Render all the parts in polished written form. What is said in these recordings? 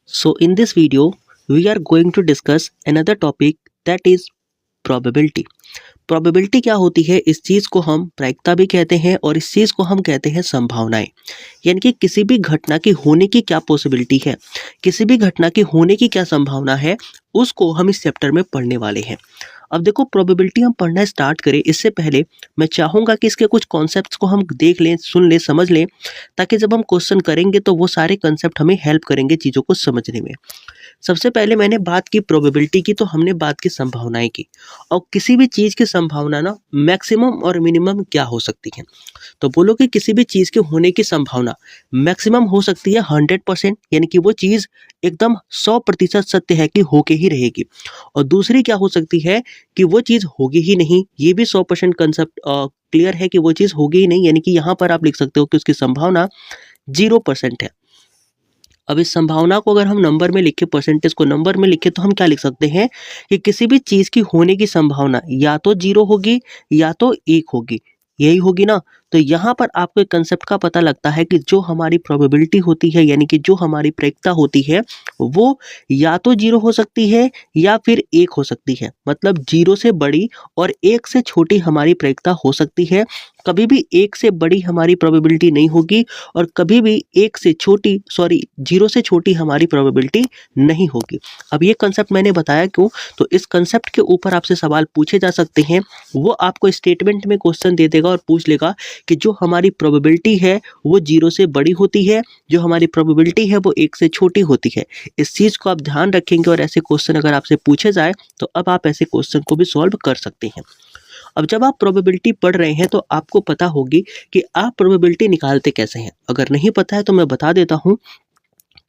So, in this video, we are going to discuss another topic that is probability. Probability क्या होती है? इस चीज़ को हम प्रायिकता भी कहते हैं और इस चीज़ को हम कहते हैं संभावनाएं। यानी कि किसी भी घटना की होने की क्या पॉसिबिलिटी है, किसी भी घटना की होने की क्या संभावना है, उसको हम इस चैप्टर में पढ़ने वाले हैं। अब देखो, प्रोबेबिलिटी हम पढ़ना स्टार्ट करें इससे पहले मैं चाहूँगा कि इसके कुछ कॉन्सेप्ट्स को हम देख लें, सुन लें, समझ लें, ताकि जब हम क्वेश्चन करेंगे तो वो सारे कंसेप्ट हमें हेल्प करेंगे चीज़ों को समझने में। सबसे पहले मैंने बात की प्रोबेबिलिटी की, तो हमने बात की संभावनाएं की। और किसी भी चीज़ की संभावना ना मैक्सिमम और मिनिमम क्या हो सकती है? तो बोलो कि किसी भी चीज़ के होने की संभावना मैक्सिमम हो सकती है 100%, यानी कि वो चीज़ एकदम 100% सत्य है कि होके ही रहेगी। और दूसरी क्या हो सकती है कि वो चीज़ होगी ही नहीं, ये भी 100% कंसेप्ट क्लियर है कि वो चीज़ होगी ही नहीं, यानी कि यहाँ पर आप लिख सकते हो कि उसकी संभावना 0% है। अब इस संभावना को अगर हम नंबर में लिखें, परसेंटेज को नंबर में लिखें, तो हम क्या लिख सकते हैं कि किसी भी चीज़ की होने की संभावना या तो 0 होगी या तो 1 होगी, यही होगी ना। तो यहाँ पर आपको एक कंसेप्ट का पता लगता है कि जो हमारी प्रोबेबिलिटी होती है, यानी कि जो हमारी प्रायिकता होती है, वो या तो 0 हो सकती है या फिर 1 हो सकती है। मतलब 0 से बड़ी और 1 से छोटी हमारी प्रायिकता हो सकती है। कभी भी 1 से बड़ी हमारी प्रोबेबिलिटी नहीं होगी और कभी भी 0 से छोटी हमारी प्रोबेबिलिटी नहीं होगी। अब ये कंसेप्ट मैंने बताया क्यों? तो इस कंसेप्ट के ऊपर आपसे सवाल पूछे जा सकते हैं। वो आपको स्टेटमेंट में क्वेश्चन दे देगा और पूछ लेगा कि जो हमारी प्रोबेबिलिटी है वो 0 से बड़ी होती है, जो हमारी प्रोबेबिलिटी है वो 1 से छोटी होती है। इस चीज़ को आप ध्यान रखेंगे और ऐसे क्वेश्चन अगर आपसे पूछे जाए तो अब आप ऐसे क्वेश्चन को भी सॉल्व कर सकते हैं। अब जब आप प्रोबेबिलिटी पढ़ रहे हैं तो आपको पता होगी कि आप प्रोबेबिलिटी निकालते कैसे हैं। अगर नहीं पता है तो मैं बता देता हूँ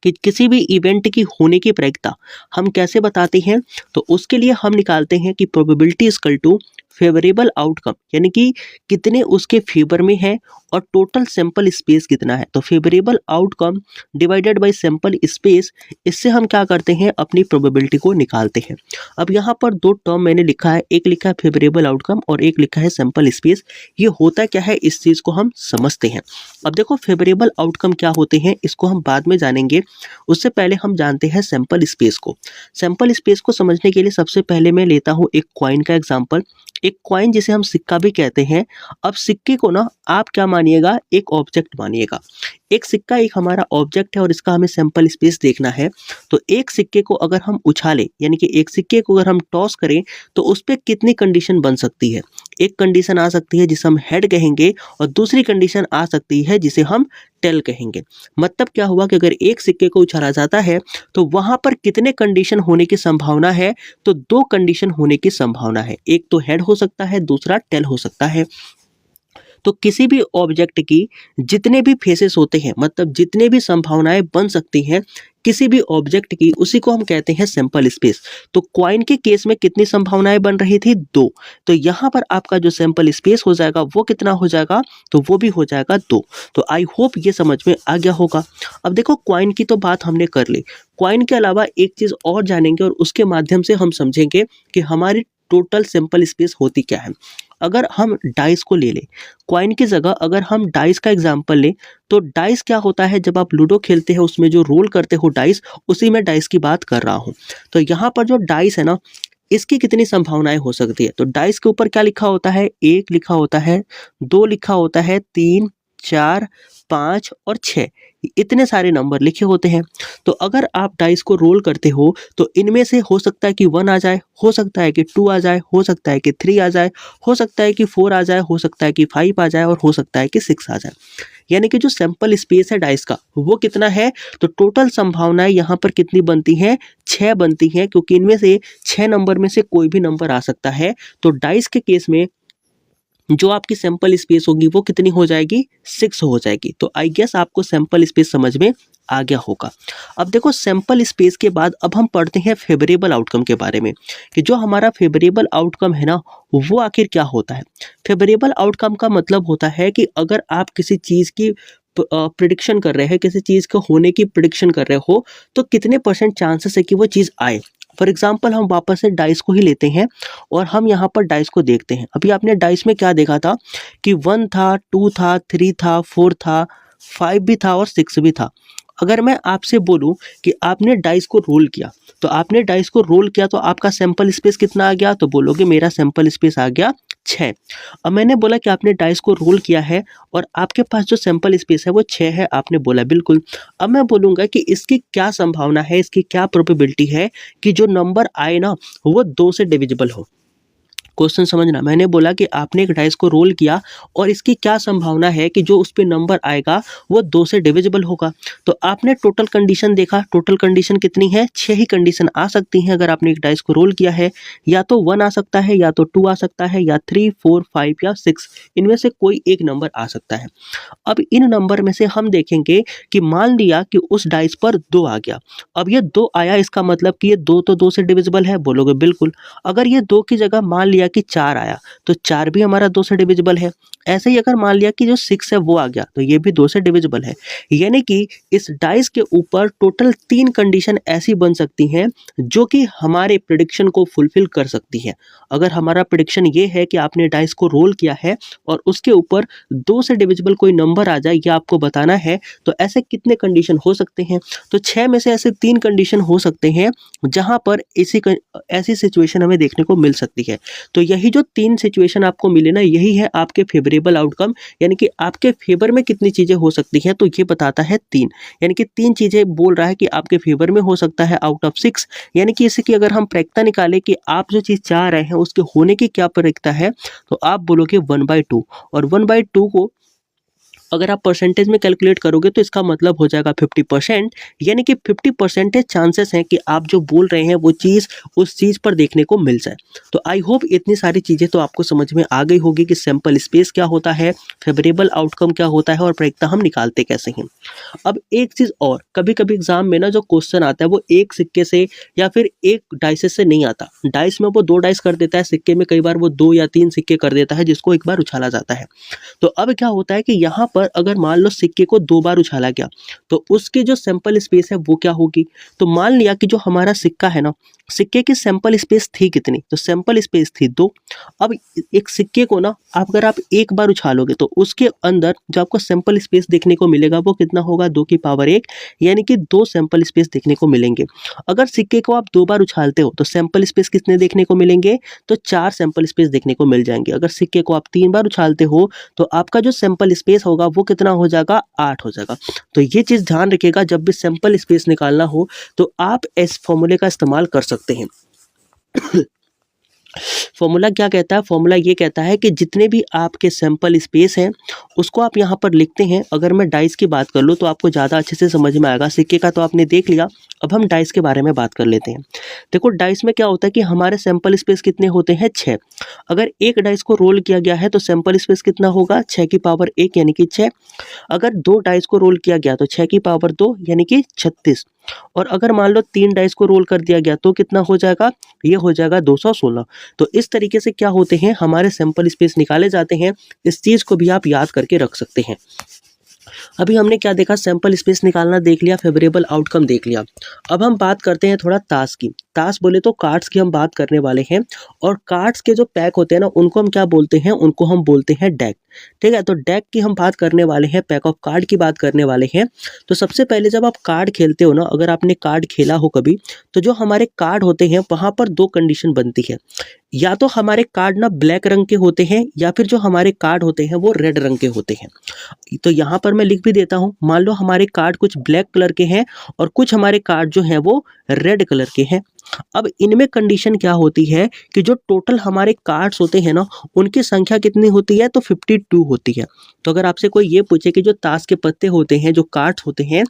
कि किसी भी इवेंट की होने की प्रायिकता हम कैसे बताते हैं। तो उसके लिए हम निकालते हैं कि probability equal to favourable outcome, यानी कि कितने उसके फेवर में है और टोटल सैंपल स्पेस कितना है। तो favourable outcome divided by sample space, इससे हम क्या करते हैं, अपनी प्रोबेबिलिटी को निकालते हैं। अब यहाँ पर दो टर्म मैंने लिखा है, एक लिखा है फेवरेबल आउटकम और एक लिखा है सैंपल स्पेस। ये होता क्या है, इस चीज़ को हम समझते हैं। अब देखो, फेवरेबल आउटकम क्या होते हैं इसको हम बाद में जानेंगे, उससे पहले हम जानते हैं सैंपल स्पेस को। सैंपल स्पेस को समझने के लिए सबसे पहले मैं लेता हूँ एक कॉइन का एग्जांपल। एक कॉइन जिसे हम सिक्का भी कहते हैं। अब सिक्के को ना आप क्या मानिएगा, एक ऑब्जेक्ट मानिएगा। एक सिक्का एक हमारा ऑब्जेक्ट है और इसका हमें सैंपल स्पेस देखना है। तो एक सिक्के को अगर हम उछालें, यानी कि एक सिक्के को अगर हम टॉस करें, तो उस पर कितनी कंडीशन बन सकती है? एक कंडीशन आ सकती है जिसे हम हेड कहेंगे और दूसरी कंडीशन आ सकती है जिसे हम टेल कहेंगे। मतलब क्या हुआ कि अगर एक सिक्के को उछाला जाता है तो वहां पर कितने कंडीशन होने की संभावना है? तो 2 कंडीशन होने की संभावना है। एक तो हेड हो सकता है, दूसरा टेल हो सकता है। तो किसी भी ऑब्जेक्ट की जितने भी फेसेस होते हैं, मतलब जितने भी संभावनाएं बन सकती हैं किसी भी ऑब्जेक्ट की, उसी को हम कहते हैं सैंपल स्पेस। तो कॉइन के केस में कितनी संभावनाएं बन रही थी? 2। तो यहाँ पर आपका जो सैंपल स्पेस हो जाएगा वो कितना हो जाएगा? तो वो भी हो जाएगा 2। तो आई होप ये समझ में आ गया होगा। अब देखो, कॉइन की तो बात हमने कर ली। कॉइन के अलावा एक चीज और जानेंगे और उसके माध्यम से हम समझेंगे कि हमारी टोटल सैंपल स्पेस होती क्या है। अगर हम डाइस को ले लें, कॉइन की जगह अगर हम डाइस का एग्जांपल लें, तो डाइस क्या होता है, जब आप लूडो खेलते हैं उसमें जो रोल करते हो डाइस, उसी में डाइस की बात कर रहा हूँ। तो यहाँ पर जो डाइस है ना, इसकी कितनी संभावनाएं हो सकती है? तो डाइस के ऊपर क्या लिखा होता है? 1 लिखा होता है, 2 लिखा होता है, 3, 4, 5 और 6, इतने सारे नंबर लिखे होते हैं। तो अगर आप डाइस को रोल करते हो तो इनमें से हो सकता है कि 1 आ जाए, हो सकता है कि 2 आ जाए, हो सकता है कि 3 आ जाए, हो सकता है कि 4 आ जाए, हो सकता है कि 5 आ जाए और हो सकता है कि 6 आ जाए। यानी कि जो सैंपल स्पेस है डाइस का वो कितना है? तो टोटल संभावनाएं यहाँ पर कितनी बनती हैं? 6 बनती हैं, क्योंकि इनमें से 6 नंबर में से कोई भी नंबर आ सकता है। तो डाइस के केस में जो आपकी सैंपल स्पेस होगी वो कितनी हो जाएगी? 6 हो जाएगी। तो आई गेस आपको सैंपल स्पेस समझ में आ गया होगा। अब देखो, सैंपल स्पेस के बाद अब हम पढ़ते हैं फेवरेबल आउटकम के बारे में, कि जो हमारा फेवरेबल आउटकम है ना, वो आखिर क्या होता है। फेवरेबल आउटकम का मतलब होता है कि अगर आप किसी चीज़ की प्रिडिक्शन कर रहे हैं, किसी चीज़ को होने की प्रिडिक्शन कर रहे हो, तो कितने परसेंट चांसेस है कि वो चीज़ आए। फॉर एग्जाम्पल हम वापस से डाइस को ही लेते हैं और हम यहाँ पर डाइस को देखते हैं। अभी आपने डाइस में क्या देखा था कि 1 था, 2 था, 3 था, 4 था, 5 भी था और 6 भी था। अगर मैं आपसे बोलूं कि आपने डाइस को रोल किया, तो आपने डाइस को रोल किया तो आपका सैंपल स्पेस कितना आ गया, तो बोलोगे मेरा सैंपल स्पेस आ गया 6। अब मैंने बोला कि आपने डाइस को रोल किया है और आपके पास जो सैंपल स्पेस है वो 6 है, आपने बोला बिल्कुल। अब मैं बोलूँगा कि इसकी क्या संभावना है, इसकी क्या प्रोबेबिलिटी है कि जो नंबर आए ना वो 2 से डिविजिबल हो। क्वेश्चन समझना, मैंने बोला कि आपने एक डाइस को रोल किया और इसकी क्या संभावना है कि जो उस पे नंबर आएगा वो 2 से डिविजिबल होगा। तो आपने टोटल कंडीशन देखा, टोटल कंडीशन कितनी है, 6 ही कंडीशन आ सकती हैं अगर आपने एक डाइस को रोल किया है। या तो 1 आ सकता है, या तो 2 आ सकता है, या 3, 4, 5 या 6, इनमें से कोई एक नंबर आ सकता है। अब इन नंबर में से हम देखेंगे कि मान लिया कि उस डाइस पर 2 आ गया। अब ये 2 आया, इसका मतलब कि ये 2 तो 2 से डिविजिबल है, बोलोगे बिल्कुल। अगर ये 2 की जगह मान लिया कि 4 आया, तो 4 भी हमारा 2 से डिविजिबल है। ऐसे ही अगर मान लिया कि जो 6 है वो आ गया, तो ये भी 2 से डिविजिबल है। यानी कि इस डाइस के ऊपर टोटल 3 कंडीशन ऐसी बन सकती हैं जो कि हमारे प्रेडिक्शन को फुलफिल कर सकती है। अगर हमारा प्रेडिक्शन ये है कि आपने डाइस को रोल किया है और उसके ऊपर 2 से डिविजिबल कोई नंबर आ जाए, ये आपको बताना है, तो ऐसे कितने कंडीशन हो सकते हैं, तो 6 में से ऐसे 3 कंडीशन हो सकते हैं जहां पर ऐसी सिचुएशन हमें देखने को मिल सकती है। तो यही जो 3 सिचुएशन आपको मिले ना, यही है आपके फेवरेबल आउटकम, यानी कि आपके फेवर में कितनी चीजें हो सकती हैं, तो ये बताता है 3। यानी कि 3 चीजें बोल रहा है कि आपके फेवर में हो सकता है आउट ऑफ 6। यानी कि इससे कि अगर हम प्रायिकता निकालें कि आप जो चीज चाह रहे हैं उसके होने की क्या प्रायिकता है, तो आप बोलोगे 1/2। और 1/2 को अगर आप परसेंटेज में कैलकुलेट करोगे तो इसका मतलब हो जाएगा 50%। यानी कि 50% चांसेस हैं कि आप जो बोल रहे हैं वो चीज़ उस चीज़ पर देखने को मिल जाए। तो आई होप इतनी सारी चीज़ें तो आपको समझ में आ गई होगी कि सैंपल स्पेस क्या होता है, फेवरेबल आउटकम क्या होता है और प्रायिकता हम निकालते कैसे हैं। अब एक चीज़ और, कभी कभी एग्जाम में ना जो क्वेश्चन आता है वो एक सिक्के से या फिर एक डाइस से नहीं आता। डाइस में वो 2 डाइस कर देता है, सिक्के में कई बार वो 2 या 3 सिक्के कर देता है जिसको एक बार उछाला जाता है। तो अब क्या होता है कि यहाँ पर अगर मान लो सिक्के को 2 बार उछाला गया, तो उसकी जो सैंपल स्पेस है वो क्या होगी। तो मान लिया कि जो हमारा सिक्का है ना, सिक्के की सैंपल स्पेस थी कितनी, तो सैंपल स्पेस थी 2। अब एक सिक्के को ना अगर आप एक बार उछालोगे तो उसके अंदर जो आपको सैंपल स्पेस देखने को मिलेगा वो कितना होगा, 2 की पावर 1, यानी कि 2 सैंपल स्पेस देखने को मिलेंगे। अगर सिक्के को आप 2 बार उछालते हो तो सैंपल स्पेस कितने देखने को मिलेंगे, तो 4 सैंपल स्पेस देखने को मिल जाएंगे। अगर सिक्के को आप 3 बार उछालते हो तो आपका जो सैंपल स्पेस होगा वो कितना हो जाएगा, 8 हो जाएगा। तो ये चीज़ ध्यान रखिएगा, जब भी सैंपल स्पेस निकालना हो तो आप इस फॉर्मूले का इस्तेमाल कर सकते हैं। फॉर्मूला क्या कहता है, फॉर्मूला ये कहता है कि जितने भी आपके सैंपल स्पेस हैं उसको आप यहाँ पर लिखते हैं। अगर मैं डाइस की बात कर लूँ तो आपको ज़्यादा अच्छे से समझ में आएगा। सिक्के का तो आपने देख लिया, अब हम डाइस के बारे में बात कर लेते हैं। देखो डाइस में क्या होता है कि हमारे सैंपल स्पेस कितने होते हैं, 6। अगर एक डाइस को रोल किया गया है तो सैंपल स्पेस कितना होगा, 6 की पावर 1 यानी कि 6। अगर 2 डाइस को रोल किया गया तो 6 की पावर 2 यानी कि 36। और अगर मान लो 3 डाइस को रोल कर दिया गया तो कितना हो जाएगा, ये हो जाएगा 216। तो इस तरीके से क्या होते हैं, हमारे सैंपल स्पेस निकाले जाते हैं। इस चीज़ को भी आप याद करके रख सकते हैं। अभी हमने क्या देखा, सैंपल स्पेस निकालना देख लिया, फेवरेबल आउटकम देख लिया। अब हम बात करते हैं थोड़ा ताश की। ताश बोले तो कार्ड्स की हम बात करने वाले हैं, और कार्ड्स के जो पैक होते हैं ना उनको हम क्या बोलते हैं, उनको हम बोलते हैं डेक। ठीक है, तो डेक की हम बात करने वाले हैं, पैक ऑफ कार्ड की बात करने वाले हैं। तो सबसे पहले जब आप कार्ड खेलते हो ना, अगर आपने कार्ड खेला हो कभी, तो जो हमारे कार्ड होते हैं वहाँ पर 2 कंडीशन बनती है। या तो हमारे कार्ड ना ब्लैक रंग के होते हैं, या फिर जो हमारे कार्ड होते हैं वो रेड रंग के होते हैं। तो यहाँ पर मैं लिख भी देता हूँ, मान लो हमारे कार्ड कुछ ब्लैक कलर के हैं और कुछ हमारे कार्ड जो हैं वो रेड कलर के हैं। अब इनमें कंडीशन क्या होती है कि जो टोटल हमारे कार्ड्स होते हैं ना उनकी संख्या कितनी होती है, तो 52 होती है। तो अगर आपसे कोई ये पूछे कि जो ताश के पत्ते होते हैं, जो कार्ड्स होते हैं,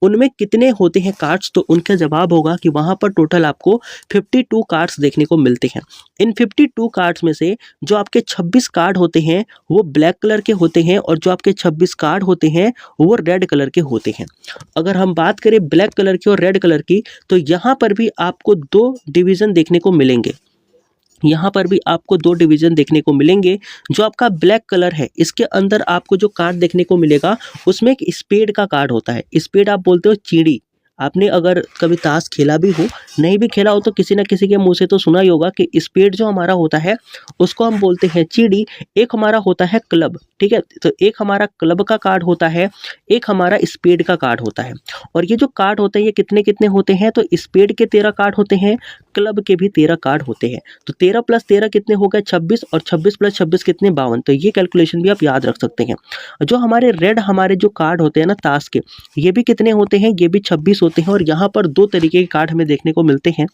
उनमें कितने होते हैं कार्ड्स, तो उनका जवाब होगा कि वहाँ पर टोटल आपको 52 कार्ड्स देखने को मिलते हैं। इन 52 कार्ड्स में से जो आपके 26 कार्ड होते हैं वो ब्लैक कलर के होते हैं, और जो आपके 26 कार्ड होते हैं वो रेड कलर के होते हैं। अगर हम बात करें ब्लैक कलर की और रेड कलर की, तो यहाँ पर भी आपको 2 डिवीज़न देखने को मिलेंगे। यहाँ पर भी आपको 2 डिवीज़न देखने को मिलेंगे। जो आपका ब्लैक कलर है इसके अंदर आपको जो कार्ड देखने को मिलेगा उसमें एक स्पेड का कार्ड होता है। स्पेड आप बोलते हो चिड़ी, आपने अगर कभी ताश खेला भी हो, नहीं भी खेला हो तो किसी न किसी के मुंह से तो सुना ही होगा कि स्पेड जो हमारा होता है उसको हम बोलते हैं चीड़ी, एक हमारा होता है क्लब, ठीक है। तो एक हमारा क्लब का कार्ड होता है, एक हमारा स्पेड का कार्ड होता है। और ये जो कार्ड होते हैं ये कितने कितने होते हैं, तो स्पेड के 13 कार्ड होते हैं, क्लब के भी 13 कार्ड होते हैं। तो 13 + 13 कितने हो गए 26, और 26 + 26 कितने 52। तो ये कैलकुलेशन भी आप याद रख सकते हैं। जो हमारे रेड हमारे जो कार्ड होते हैं ना ताश के, ये भी कितने होते हैं, ये भी 26 होते हैं। और यहाँ पर दो तरीके के कार्ड हमें देखने को मिलते हैं।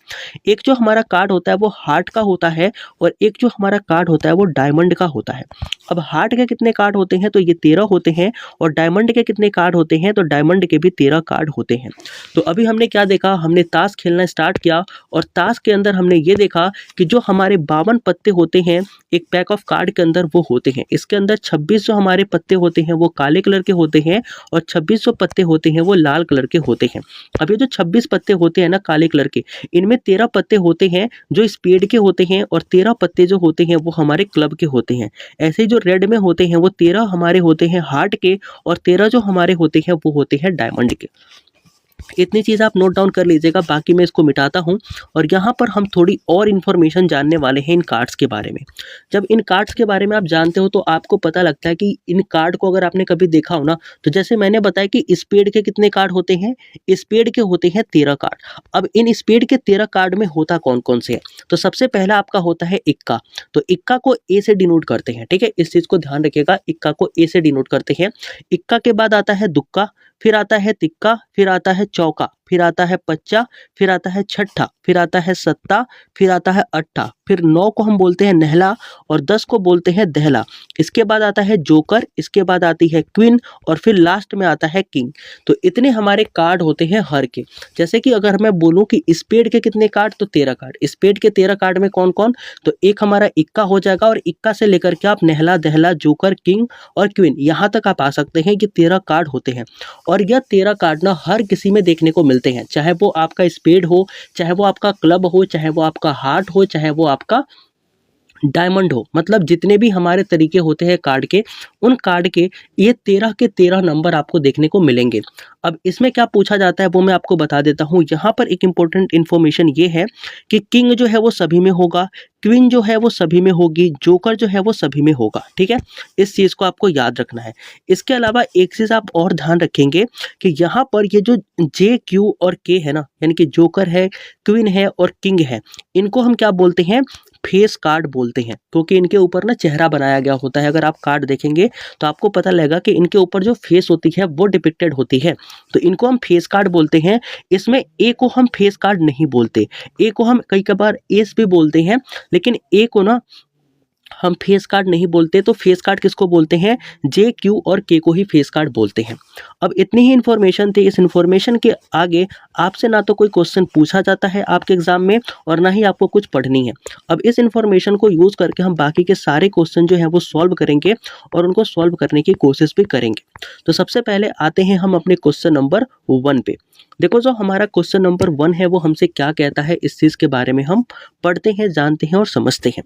एक जो हमारा कार्ड होता है वो हार्ट का होता है, और एक जो हमारा कार्ड होता है वो डायमंड का होता है। अब हार्ट के कितने कार्ड होते हैं, तो ये 13 होते हैं, और डायमंड के कितने कार्ड होते हैं, तो डायमंड के भी 13 कार्ड होते हैं। तो अभी हमने क्या देखा, हमने ताश खेलना स्टार्ट किया, और ताश के अंदर हमने ये देखा कि जो हमारे 52 पत्ते होते हैं एक पैक ऑफ कार्ड के अंदर वो होते हैं। इसके अंदर 26 जो हमारे पत्ते होते हैं वो काले कलर के होते हैं, और 26 जो पत्ते होते हैं वो लाल कलर के होते हैं। अब ये जो 26 पत्ते होते हैं ना काले कलर के, इनमें 13 पत्ते होते हैं जो स्पेड के होते हैं, और 13 पत्ते जो होते हैं वो हमारे क्लब के होते हैं। ऐसे ही जो रेड में होते हैं वो 13 हमारे होते हैं हार्ट के, और 13 जो हमारे होते हैं वो होते हैं डायमंड के। इतनी चीज़ आप नोट डाउन कर लीजिएगा, बाकी मैं इसको मिटाता हूँ। और यहाँ पर हम थोड़ी और इन्फॉर्मेशन जानने वाले हैं इन कार्ड्स के बारे में। जब इन कार्ड्स के बारे में आप जानते हो तो आपको पता लगता है कि इन कार्ड को अगर आपने कभी देखा हो ना, तो जैसे मैंने बताया कि स्पेड के कितने कार्ड होते हैं, स्पेड के होते हैं 13 कार्ड। अब इन स्पेड के 13 कार्ड में होता कौन कौन से है, तो सबसे पहला आपका होता है इक्का। तो इक्का को ए से डिनोट करते हैं, ठीक है, इस चीज़ को ध्यान रखिएगा, इक्का को ए से डिनोट करते हैं। इक्का के बाद आता है दुक्का, फिर आता है तिक्का, फिर आता है चौका, फिर आता है पच्चा, फिर आता है छठा, फिर आता है सत्ता, फिर आता है अट्ठा, फिर 9 को हम बोलते हैं नहला, और 10 को बोलते हैं दहला। इसके बाद आता है जोकर, इसके बाद आती है क्वीन, और फिर लास्ट में आता है किंग। तो इतने हमारे कार्ड होते हैं हर के। जैसे कि अगर मैं बोलूं कि स्पेड के कितने कार्ड, तो 13 कार्ड। स्पेड के 13 कार्ड में कौन कौन, तो एक हमारा इक्का हो जाएगा, और इक्का से लेकर के आप नहला, दहला, जोकर, किंग और क्वीन यहाँ तक आप आ सकते हैं कि 13 कार्ड होते हैं। और यह 13 कार्ड ना हर किसी में देखने को मिलते हैं, चाहे वो आपका स्पेड हो, चाहे वो आपका क्लब हो, चाहे वो आपका हार्ट हो, चाहे वो आपका डायमंड हो। मतलब जितने भी हमारे तरीके होते हैं कार्ड के, उन कार्ड के ये 13 के 13 नंबर आपको देखने को मिलेंगे। अब इसमें क्या पूछा जाता है वो मैं आपको बता देता हूँ। यहाँ पर एक इम्पोर्टेंट इन्फॉर्मेशन ये है कि किंग जो है वो सभी में होगा, क्वीन जो है वो सभी में होगी, जोकर जो है वो सभी में होगा, ठीक है। इस चीज़ को आपको याद रखना है। इसके अलावा एक चीज़ आप और ध्यान रखेंगे कि यहाँ पर ये जो जे, क्यू और के है ना, यानी कि जोकर है, क्वीन है और किंग है, इनको हम क्या बोलते हैं, फेस कार्ड बोलते हैं, क्योंकि इनके ऊपर ना चेहरा बनाया गया होता है। अगर आप कार्ड देखेंगे तो आपको पता लगेगा कि इनके ऊपर जो फेस होती है वो डिपिक्टेड होती है, तो इनको हम फेस कार्ड बोलते हैं। इसमें ए को हम फेस कार्ड नहीं बोलते, ए को हम कई बार एस भी बोलते हैं, लेकिन ए को ना हम फेस कार्ड नहीं बोलते। तो फेस कार्ड किसको बोलते हैं, जे, क्यू और के को ही फेस कार्ड बोलते हैं। अब इतनी ही इन्फॉर्मेशन थी। इस इन्फॉर्मेशन के आगे आपसे ना तो कोई क्वेश्चन पूछा जाता है आपके एग्जाम में, और ना ही आपको कुछ पढ़नी है। अब इस इन्फॉर्मेशन को यूज़ करके हम बाकी के सारे क्वेश्चन जो हैं वो सॉल्व करेंगे, और उनको सॉल्व करने की कोशिश भी करेंगे। तो सबसे पहले आते हैं हम अपने क्वेश्चन नंबर 1 पे। देखो जो हमारा क्वेश्चन नंबर 1 है वो हमसे क्या कहता है, इस चीज़ के बारे में हम पढ़ते हैं, जानते हैं और समझते हैं।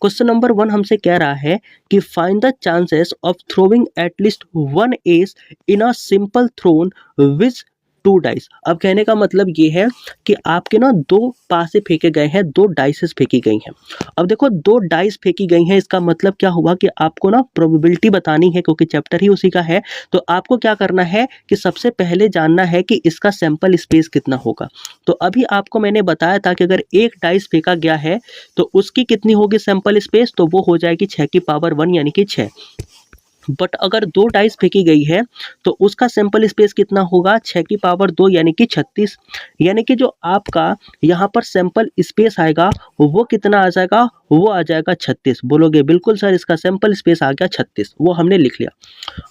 क्वेश्चन नंबर 1 हमसे कह रहा है कि find the chances of throwing at least 1 ace in a simple thrown which 2 dice. अब कहने का मतलब ये है कि आपके ना 2 पासे फेंके गए हैं, 2 डाइसेस फेंकी गई हैं। अब देखो 2 डाइस फेंकी गई हैं, इसका मतलब क्या हुआ कि आपको ना प्रोबेबिलिटी बतानी है, क्योंकि चैप्टर ही उसी का है। तो आपको क्या करना है कि सबसे पहले जानना है कि इसका सैंपल स्पेस कितना होगा। तो अभी आपको मैंने बताया था कि अगर 1 डाइस फेंका गया है तो उसकी कितनी होगी सैंपल स्पेस, तो वो हो जाएगी 6 की पावर 1 यानी कि 6। बट अगर 2 डाइस फेंकी गई है तो उसका सैंपल स्पेस कितना होगा, 6 की पावर 2 यानी कि 36। यानी कि जो आपका यहाँ पर सैंपल स्पेस आएगा वो कितना आ जाएगा, वो आ जाएगा 36। बोलोगे बिल्कुल सर इसका सैंपल स्पेस आ गया 36, वो हमने लिख लिया।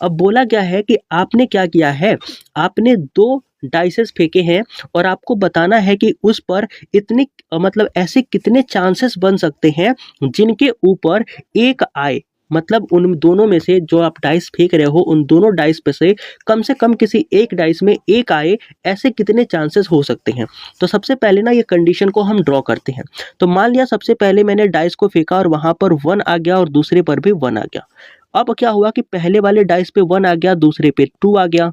अब बोला गया है कि आपने क्या किया है, आपने 2 डाइसेस फेंके हैं और आपको बताना है कि उस पर इतनी मतलब ऐसे कितने चांसेस बन सकते हैं जिनके ऊपर एक आए। मतलब उन दोनों में से जो आप डाइस फेंक रहे हो उन दोनों डाइस पे से कम किसी एक डाइस में एक आए, ऐसे कितने चांसेस हो सकते हैं। तो सबसे पहले ना ये कंडीशन को हम ड्रॉ करते हैं। तो मान लिया सबसे पहले मैंने डाइस को फेंका और वहां पर 1 आ गया और दूसरे पर भी 1 आ गया। अब क्या हुआ कि पहले वाले डाइस पे 1 आ गया, दूसरे पे 2 आ गया,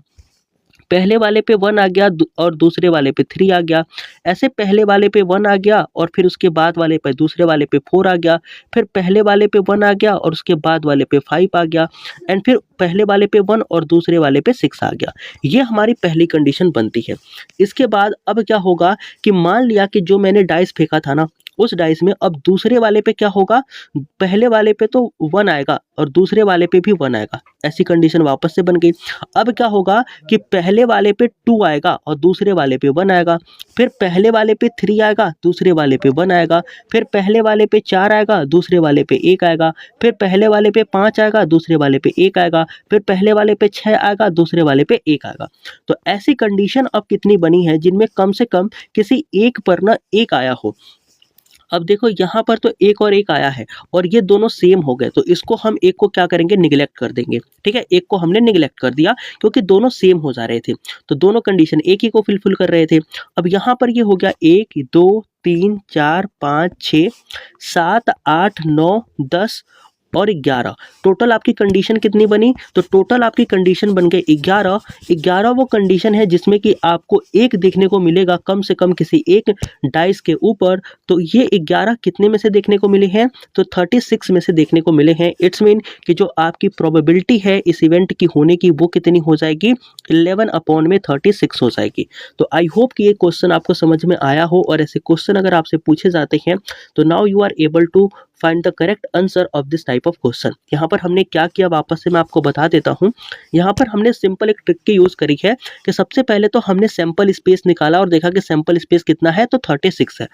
पहले वाले पे 1 आ गया और दूसरे वाले पे 3 आ गया। ऐसे पहले वाले पे 1 आ गया और फिर उसके बाद वाले पे दूसरे वाले पे 4 आ गया। फिर पहले वाले पे 1 आ गया और उसके बाद वाले पे 5 आ गया एंड फिर पहले वाले पे 1 और दूसरे वाले पे 6 आ गया। ये हमारी पहली कंडीशन बनती है। इसके बाद अब क्या होगा कि मान लिया कि जो मैंने डाइस फेंका था ना, उस डाइस में अब दूसरे वाले पे क्या होगा, पहले वाले पे तो 1 आएगा और दूसरे वाले पे भी 1 आएगा। ऐसी कंडीशन वापस से बन गई। अब क्या होगा कि पहले वाले पे 2 आएगा और दूसरे वाले पे 1 आएगा। फिर पहले वाले पे 3 आएगा, दूसरे वाले पे 1 आएगा। फिर पहले वाले पे 4 आएगा, दूसरे वाले पे 1 आएगा। फिर पहले वाले पे 5 आएगा, दूसरे वाले पे 1 आएगा। फिर पहले वाले पे 6 आएगा, दूसरे वाले पे 1 आएगा। तो ऐसी कंडीशन अब कितनी बनी है जिनमें कम से कम किसी एक पर ना 1 आया हो। अब देखो यहाँ पर तो 1 और 1 आया है और ये दोनों सेम हो गए, तो इसको हम एक को क्या करेंगे, निगलेक्ट कर देंगे। ठीक है, एक को हमने निगलेक्ट कर दिया क्योंकि दोनों सेम हो जा रहे थे, तो दोनों कंडीशन एक ही को फिलफिल कर रहे थे। अब यहाँ पर ये हो गया 1 2 3 4 5 6 7 8 9 10 और 11। टोटल आपकी कंडीशन कितनी बनी, तो टोटल आपकी कंडीशन बन गई 11। 11 वो कंडीशन है जिसमें कि आपको एक देखने को मिलेगा कम से कम किसी एक डाइस के ऊपर। तो ये 11 कितने में से देखने को मिले हैं, तो 36 में से देखने को मिले हैं। इट्स मीन कि जो आपकी प्रोबेबिलिटी है इस इवेंट की होने की वो कितनी हो जाएगी, 11/36 हो जाएगी। तो आई होप कि ये क्वेश्चन आपको समझ में आया हो, और ऐसे क्वेश्चन अगर आपसे पूछे जाते हैं तो now you are able to find the correct answer of this type of question. यहाँ पर हमने क्या किया वापस से मैं आपको बता देता हूँ। यहाँ पर हमने सिंपल एक ट्रिक की यूज करी है कि सबसे पहले तो हमने सैंपल स्पेस निकाला और देखा कि सैंपल स्पेस कितना है, तो 36 है।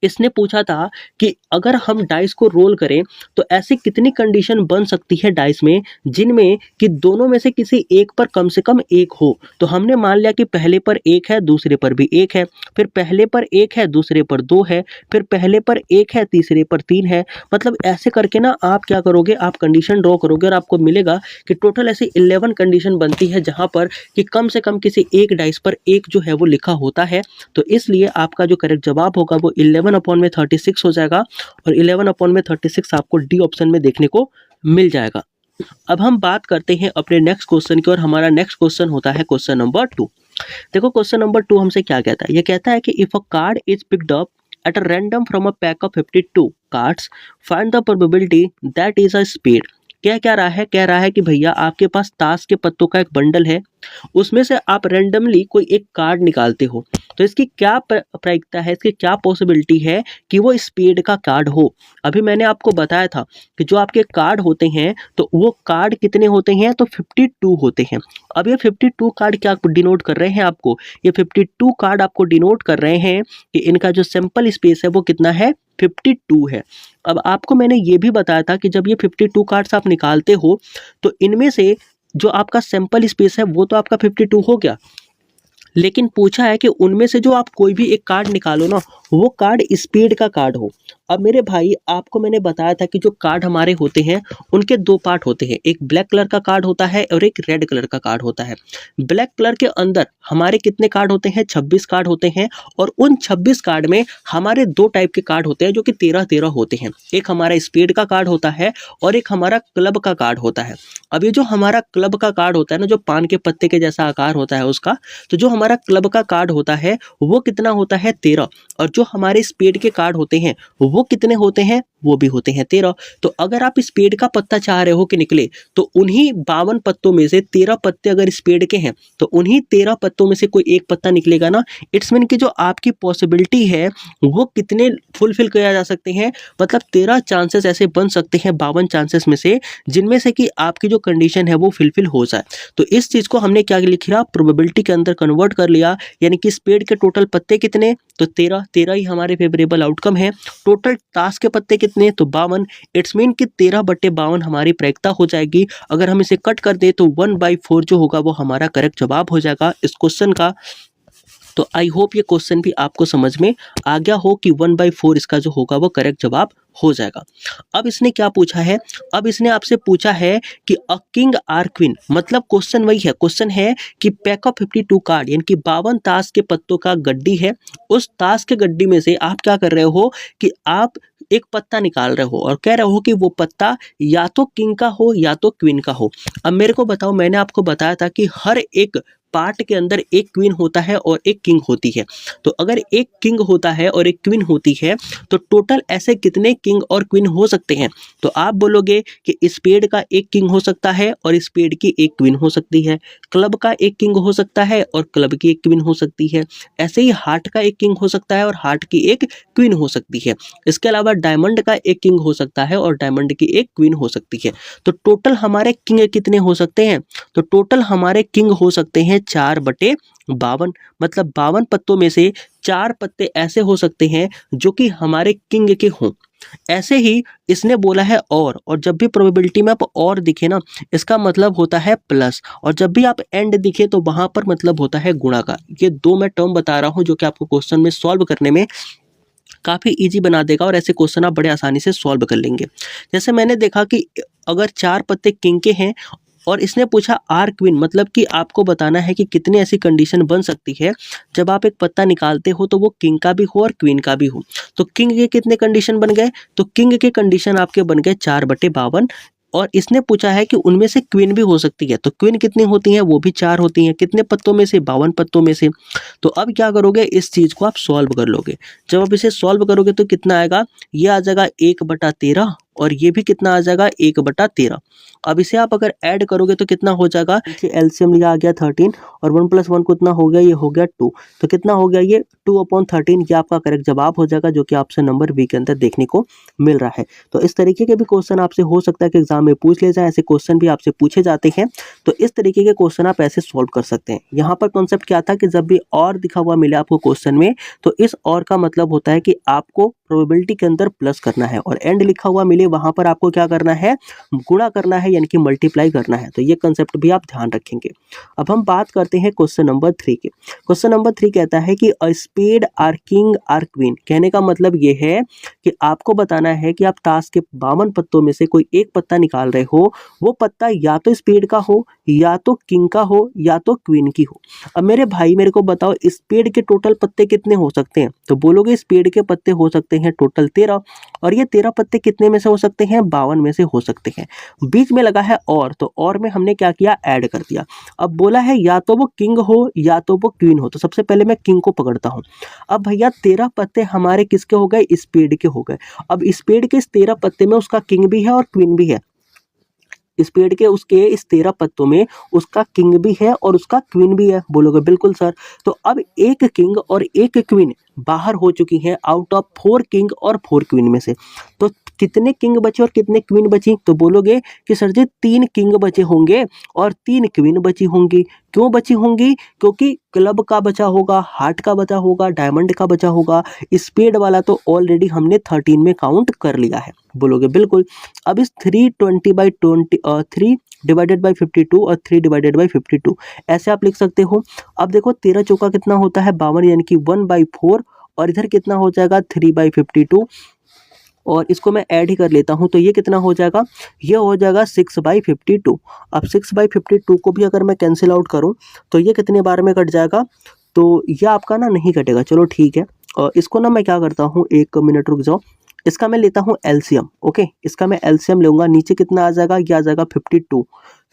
इसने पूछा था कि अगर हम डाइस को रोल करें तो ऐसी कितनी कंडीशन बन सकती है डाइस में जिनमें कि दोनों में से किसी एक पर कम से कम 1 हो। तो हमने मान लिया कि पहले पर 1 है, दूसरे पर भी 1 है, फिर पहले पर 1 है, दूसरे पर 2 है, फिर पहले पर 1 है, तीसरे पर 3 है। मतलब ऐसे करके ना आप क्या करोगे, आप कंडीशन ड्रॉ करोगे और आपको मिलेगा कि टोटल ऐसी 11 कंडीशन बनती है जहां पर कि कम से कम किसी एक डाइस पर 1 जो है वो लिखा होता है। तो इसलिए आपका जो करेक्ट जवाब होगा वो 11/36 हो जाएगा, और 11/36 आपको डी ऑप्शन में देखने को मिल जाएगा। अब हम बात करते हैं अपने नेक्स्ट क्वेश्चन की, और हमारा नेक्स्ट क्वेश्चन होता है क्वेश्चन नंबर 2। देखो क्वेश्चन नंबर 2 हमसे क्या कहता है, ये कहता है कि if a card is picked up at a random from a pack of 52 cards, find the probability that is a spade. क्या रहा है, कह रहा है कि भैया आपके पास ताश के पत्तों का एक बंडल है, उसमें से आप रैंडमली कोई एक कार्ड निकालते हो, तो इसकी क्या प्रायिकता है, इसकी क्या पॉसिबिलिटी है कि वो स्पेड का कार्ड हो। अभी मैंने आपको बताया था कि जो आपके कार्ड होते हैं तो वो कार्ड कितने होते हैं, तो 52 होते हैं। अब ये 52 कार्ड क्या डिनोट कर रहे हैं आपको, ये 52 कार्ड आपको डिनोट कर रहे हैं कि इनका जो सैंपल स्पेस है वो कितना है, 52 है। अब आपको मैंने ये भी बताया था कि जब ये 52 कार्ड्स आप निकालते हो तो इनमें से जो आपका सैंपल स्पेस है वो तो आपका 52 हो गया, लेकिन पूछा है कि उनमें से जो आप कोई भी एक कार्ड निकालो ना, वो कार्ड स्पीड का कार्ड हो। अब मेरे भाई आपको मैंने बताया था कि जो कार्ड हमारे होते हैं उनके 2 पार्ट होते हैं, एक ब्लैक कलर का कार्ड होता है और एक रेड कलर का कार्ड होता है। ब्लैक कलर के अंदर हमारे कितने कार्ड होते हैं, 26 कार्ड होते हैं, और उन 26 कार्ड में हमारे 2 टाइप के कार्ड होते हैं जो कि 13-13 होते हैं। एक हमारा स्पीड का कार्ड होता है और एक हमारा क्लब का कार्ड होता है। अब ये जो हमारा क्लब का कार्ड होता है ना, जो पान के पत्ते के जैसा आकार होता है उसका, तो जो हमारा क्लब का कार्ड होता है वो कितना होता है, 13, और जो हमारे स्पेड के कार्ड होते हैं वो कितने होते हैं, वो भी होते हैं 13। तो अगर आप स्पेड का पत्ता चाह रहे हो कि निकले, तो उन्हीं 52 पत्तों में से 13 पत्ते अगर स्पेड के हैं तो उन्हीं 13 पत्तों में से कोई एक पत्ता निकलेगा ना। इट्स मीन कि जो आपकी पॉसिबिलिटी है वो कितने फुलफिल किया जा सकते हैं, मतलब 13 चांसेस ऐसे बन सकते हैं 52 चांसेस में से, जिनमें से कि आपकी जो कंडीशन है वो फुलफिल हो जाए। तो इस चीज को हमने क्या लिखा, प्रोबेबिलिटी के अंदर कन्वर्ट कर लिया, यानी कि स्पेड के टोटल पत्ते कितने, तो 13 ही हमारे फेवरेबल आउटकम है। टोटल ताश के पत्ते कितने, तो 52। इट्स मीन कि 13/52 हमारी प्रायिकता हो जाएगी। अगर हम इसे कट कर दे तो 1/4 जो होगा वो हमारा करेक्ट जवाब हो जाएगा इस क्वेश्चन का। तो आई होप ये क्वेश्चन भी आपको समझ में आ गया हो कि 1/4 इसका जो होगा वो करेक्ट जवाब हो जाएगा। अब इसने क्या पूछा है, अब इसने आपसे पूछा है कि अ किंग आर क्वीन, मतलब क्वेश्चन वही है, क्वेश्चन है कि पैक ऑफ 52 कार्ड, यानी कि 52 ताश के पत्तों का गड्डी है, उस ताश के गड्डी में से आप क्या कर रहे हो कि आप एक पत्ता निकाल रहे हो और कह रहे हो कि वो पत्ता या तो किंग का हो या तो क्वीन का हो। अब मेरे को बताओ, मैंने आपको बताया था कि हर एक पार्ट के अंदर एक क्वीन होता है और एक किंग होती है। तो अगर एक किंग होता है और एक क्वीन होती है तो टोटल ऐसे कितने किंग और क्वीन हो सकते हैं? तो आप बोलोगे कि स्पेड का एक किंग हो सकता है और स्पेड की एक क्वीन हो सकती है, क्लब का एक किंग हो सकता है और क्लब की एक क्वीन हो सकती है, ऐसे ही हार्ट का एक किंग हो सकता है और हार्ट की एक क्वीन हो सकती है। इसके अलावा डायमंड का एक किंग हो सकता है और डायमंड की एक क्वीन हो सकती है। तो टोटल हमारे किंग कितने हो सकते हैं? तो टोटल हमारे किंग हो सकते हैं 4/52, मतलब 52 पत्तों में से 4 पत्ते ऐसे हो सकते हैं जो कि हमारे किंग के हों। ऐसे ही इसने बोला है और जब भी प्रोबेबिलिटी में आप और दिखे ना, इसका मतलब होता है प्लस, और जब भी आप एंड दिखे तो वहां पर मतलब होता है गुणा का। ये दो मैं टर्म बता रहा हूं जो कि आपको क्वेश्चन में सॉल्व करने में काफी इजी बना देगा और ऐसे क्वेश्चन आप बड़े आसानी से सॉल्व कर लेंगे। जैसे मैंने देखा कि अगर 4 पत्ते किंग के हैं और इसने पूछा आर क्वीन, मतलब कि आपको बताना है कि कितनी ऐसी कंडीशन बन सकती है जब आप एक पत्ता निकालते हो तो वो किंग का भी हो और क्वीन का भी हो। तो किंग के कितने कंडीशन बन गए? तो किंग के कंडीशन आपके बन गए 4/52, और इसने पूछा है कि उनमें से क्वीन भी हो सकती है। तो क्वीन कितनी होती है? वो भी 4 होती हैं। कितने पत्तों में से? 52 पत्तों में से। तो अब क्या करोगे, इस चीज को आप सॉल्व कर लोगे। जब आप इसे सॉल्व करोगे तो कितना आएगा? ये आ जाएगा 1/13 और ये भी कितना आ जाएगा? 1/13। अब इसे आप अगर ऐड करोगे तो कितना हो जाएगा? एलसीएम लिया आ गया 13 और 1 + 1 कितना हो गया? ये हो गया 2। तो कितना हो गया? ये 2/13। ये आपका करेक्ट जवाब हो जाएगा जो कि आपसे नंबर बी के अंदर देखने को मिल रहा है। तो इस तरीके के भी क्वेश्चन आपसे हो सकता है कि एग्जाम में पूछ ले जाए, ऐसे क्वेश्चन भी आपसे पूछे जाते हैं। तो इस तरीके के क्वेश्चन आप ऐसे सॉल्व कर सकते हैं। यहाँ पर कॉन्सेप्ट क्या था कि जब भी और दिखा हुआ मिले आपको क्वेश्चन में, तो इस और का मतलब होता है कि आपको प्रोबेबिलिटी के अंदर प्लस करना है, और एंड लिखा हुआ मिले वहां पर आपको क्या करना है? गुणा करना है, यानी कि मल्टीप्लाई करना है। तो ये कंसेप्ट भी आप ध्यान रखेंगे। अब हम बात करते हैं क्वेश्चन नंबर 3 के। क्वेश्चन नंबर 3 कहता है कि a spade or king or queen. कहने का मतलब ये है कि आपको बताना है कि आप ताश के 52 पत्तों में से कोई एक पत्ता निकाल रहे हो, वो पत्ता या तो स्पेड का हो, या तो किंग का हो, या तो क्वीन की हो। अब मेरे भाई मेरे को बताओ, स्पेड के टोटल पत्ते कितने हो सकते हैं? तो बोलोगे स्पेड के पत्ते हो सकते हैं टोटल 13, और ये 13 पत्ते कितने में से हो सकते हैं? 52 में से हो सकते हैं। बीच में लगा है और, तो और में हमने क्या किया? ऐड कर दिया। अब बोला है या तो वो किंग हो या तो वो क्वीन हो, तो सबसे पहले मैं किंग को पकड़ता हूं। अब भैया 13 पत्ते हमारे किसके हो गए? स्पेड के हो गए। अब स्पेड के इस 13 पत्ते में उसका किंग भी है और क्वीन भी है। स्पेड के उसके इस 13 पत्तों में उसका किंग भी है और उसका क्वीन भी है। बोलोगे बिल्कुल सर। तो अब एक किंग और एक क्वीन बाहर हो चुकी हैं आउट ऑफ 4 किंग और 4 क्वीन में से। तो कितने किंग बचे और कितने क्वीन बची? तो बोलोगे कि सर जी 3 किंग बचे होंगे और 3 क्वीन बची होंगी। क्यों बची होंगी? क्योंकि क्लब का बचा होगा, हार्ट का बचा होगा, डायमंड का बचा होगा, स्पेड वाला तो ऑलरेडी हमने 13 में काउंट कर लिया है। बोलोगे बिल्कुल। अब इस 3 डिवाइडेड बाई 52 और 3 डिवाइडेड बाई 52 ऐसे आप लिख सकते हो। अब देखो 13 चौका कितना होता है? 52, यानी कि 1/4, और इधर कितना हो जाएगा? 3/52, और इसको मैं ऐड ही कर लेता हूं तो ये कितना हो जाएगा? ये हो जाएगा 6/52। अब 6/52 को भी अगर मैं कैंसिल आउट करूं तो ये कितने बार में कट जाएगा? तो ये आपका ना नहीं कटेगा। चलो ठीक है, और इसको ना मैं क्या करता हूँ, 1 मिनट रुक जाओ। इसका मैं लेता हूँ एलसीएम। ओके, इसका मैं एलसीएम लूंगा। नीचे कितना आ जाएगा? ये आ जाएगा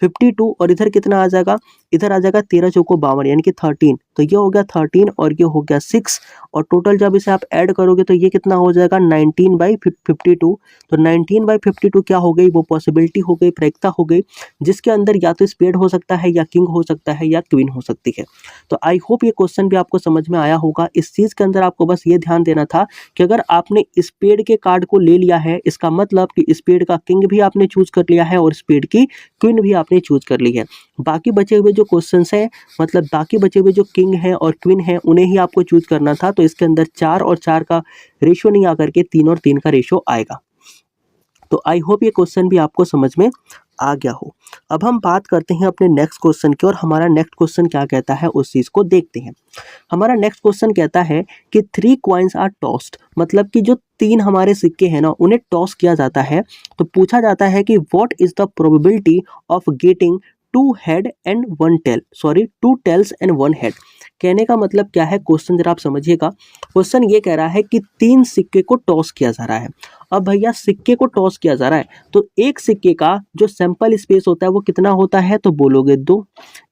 52 और इधर कितना आ जाएगा? इधर आ जाएगा 13 चौको 52, यानी कि 13। तो ये हो गया 13 और ये हो गया 6, और टोटल जब इसे आप ऐड करोगे तो ये कितना हो जाएगा? 19/52। तो 19/52 क्या हो गई? वो पॉसिबिलिटी हो गई, प्रायिकता हो गई, जिसके अंदर या तो स्पेड हो सकता है, या किंग हो सकता है, या क्वीन हो सकती है। तो आई होप ये क्वेश्चन भी आपको समझ में आया होगा। इस चीज के अंदर आपको बस ये ध्यान देना था कि अगर आपने स्पेड के कार्ड को ले लिया है, इसका मतलब कि स्पेड का किंग भी आपने चूज कर लिया है और स्पेड की क्वीन भी आपने चूज कर ली है। बाकी बचे हुए जो क्वेश्चंस हैं, मतलब बाकी बचे हुए जो किंग हैं और क्वीन हैं, उन्हें ही आपको चूज करना था। तो इसके अंदर 4 और 4 का रेशियो नहीं आकर के 3 और 3 का रेशियो आएगा। तो आई होप ये क्वेश्चन भी आपको समझ में आ गया हो। अब हम बात करते हैं अपने नेक्स्ट क्वेश्चन की, और हमारा नेक्स्ट क्वेश्चन क्या कहता है उस चीज को देखते हैं। हमारा नेक्स्ट क्वेश्चन कहता है कि 3 कॉइन्स आर टॉस्ड, मतलब कि जो 3 हमारे सिक्के हैं ना, उन्हें टॉस किया जाता है। तो पूछा जाता है कि what is the probability of getting 2 head and 1 tail, sorry 2 tails and 1 head. कहने का मतलब क्या है? क्वेश्चन जरा आप समझिएगा। क्वेश्चन ये कह रहा है कि 3 सिक्के को टॉस किया जा रहा है। अब भैया सिक्के को टॉस किया जा रहा है तो एक सिक्के का जो सैंपल स्पेस होता है वो कितना होता है? तो बोलोगे 2।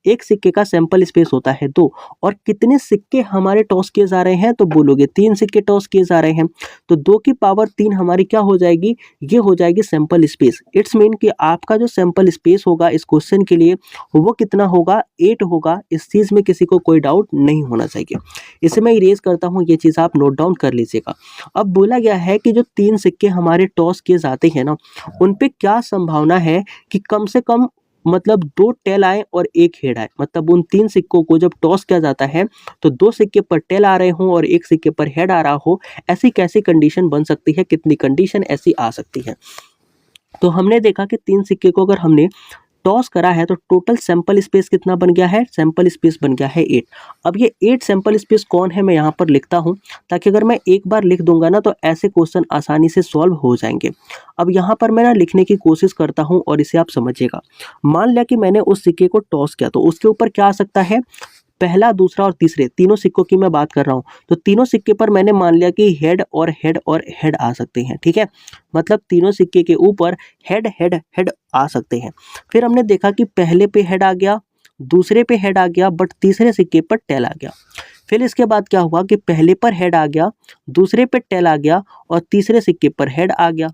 एक सिक्के का सैंपल स्पेस होता है 2, और कितने सिक्के हमारे टॉस किए जा रहे हैं, तो बोलोगे 3 सिक्के टॉस किए जा रहे हैं, तो 2 की पावर 3 हमारी क्या हो जाएगी, ये हो जाएगी सैंपल स्पेस। इट्स मीन कि आपका जो सैंपल स्पेस होगा इस क्वेश्चन के लिए वो कितना होगा, 8 होगा। इस चीज़ में किसी को कोई डाउट नहीं होना चाहिए। इसे मैं इरेज करता हूँ, ये चीज़ आप नोट डाउन कर लीजिएगा। अब बोला गया है कि जो 3 सिक्के हमारे टॉस किए जाते हैं ना, उन पे क्या संभावना है कि कम से कम मतलब 2 टेल आए और 1 हेड आए। मतलब उन 3 सिक्कों को जब टॉस किया जाता है तो 2 सिक्के पर टेल आ रहे हों और 1 सिक्के पर हेड आ रहा हो, ऐसी कैसी कंडीशन बन सकती है, कितनी कंडीशन ऐसी आ सकती है। तो हमने देखा कि 3 सिक्के को अगर हमने टॉस करा है तो टोटल सैंपल स्पेस कितना बन गया है, सैंपल स्पेस बन गया है 8। अब ये 8 सैंपल स्पेस कौन है मैं यहाँ पर लिखता हूँ, ताकि अगर मैं एक बार लिख दूंगा ना तो ऐसे क्वेश्चन आसानी से सॉल्व हो जाएंगे। अब यहाँ पर मैं ना लिखने की कोशिश करता हूँ और इसे आप समझिएगा। मान लिया कि मैंने उस सिक्के को टॉस किया, तो उसके ऊपर क्या आ सकता है, पहला, दूसरा और तीसरे तीनों सिक्कों की मैं बात कर रहा हूँ। तो तीनों सिक्के पर मैंने मान लिया कि हेड और हेड और हेड आ सकते हैं, ठीक है। मतलब तीनों सिक्के के ऊपर हेड हेड हेड आ सकते हैं। फिर हमने देखा कि पहले पे हेड आ गया, दूसरे पे हेड आ गया, बट तीसरे सिक्के पर टेल आ गया। फिर इसके बाद क्या हुआ कि पहले पर हेड आ गया, दूसरे पे टेल आ गया और तीसरे सिक्के पर हेड आ गया।